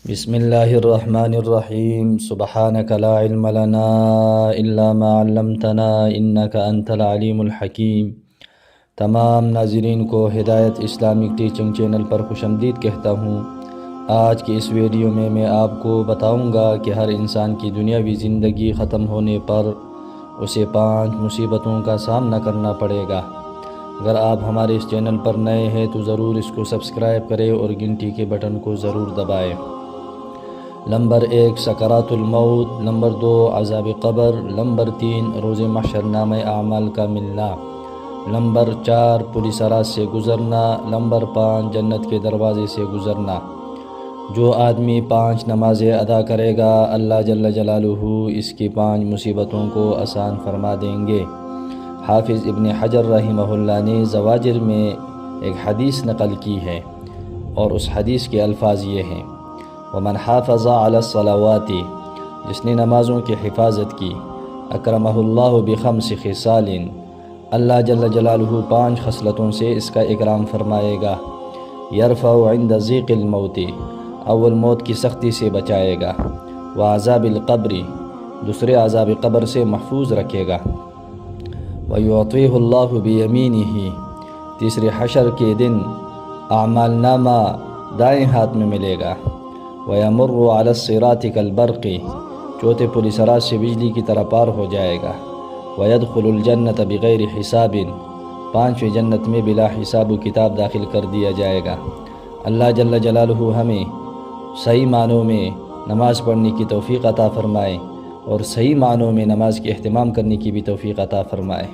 بسم اللہ الرحمن الرحیم سبحانک لا علم لنا الا ما علمتنا انک انت العلیم الحکیم۔ تمام ناظرین کو ہدایت اسلامک ٹیچنگ چینل پر خوش آمدید کہتا ہوں۔ آج کی اس ویڈیو میں آپ کو بتاؤں گا کہ ہر انسان کی دنیاوی زندگی ختم ہونے پر اسے 5 مصیبتوں کا سامنا کرنا پڑے گا۔ اگر آپ ہمارے اس چینل پر نئے ہیں تو ضرور اس کو سبسکرائب کریں اور گھنٹی کے بٹن کو ضرور دبائیں۔ نمبر 1 سکرات الموت، نمبر 2 عذاب قبر، نمبر 3 روز محشر نامہ اعمال کا ملنا، نمبر 4 پولیس راز سے گزرنا، نمبر 5 جنت کے دروازے سے گزرنا۔ جو آدمی 5 نمازیں ادا کرے گا اللہ جل جلالہ اس کی 5 مصیبتوں کو آسان فرما دیں گے۔ حافظ ابن حجر رحمہ اللہ نے زواجر میں ایک حدیث نقل کی ہے اور اس حدیث کے الفاظ یہ ہیں: ومن حافظ علی الصلوات، جس نے نمازوں کی حفاظت کی، اکرمہ اللہ بخمس خصال، اللہ جل جلالہ 5 خصلتوں سے اس کا اکرام فرمائے گا۔ یرفع عند ضیق الموت، اول موت کی سختی سے بچائے گا۔ وعذاب القبر، دوسرے عذاب قبر سے محفوظ رکھے گا۔ ویعطیہ اللہ بیمینہ، تیسرے حشر کے دن اعمال نامہ دائیں ہاتھ میں ملے گا۔ وَيَمُرُّ عَلَى الصِّرَاطِ كَالْبَرْقِ، چوتھے پولیس راز سے بجلی کی طرح پار ہو جائے گا۔ وَيَدْخُلُ الْجَنَّةَ بِغَيْرِ حِسَابٍ، 5ویں جنت میں بلا حساب و کتاب داخل کر دیا جائے گا۔ اللہ جل جلالہ ہمیں صحیح معنوں میں نماز پڑھنے کی توفیق عطا فرمائے اور صحیح معنوں میں نماز کے اہتمام کرنے کی بھی توفیق عطا فرمائے۔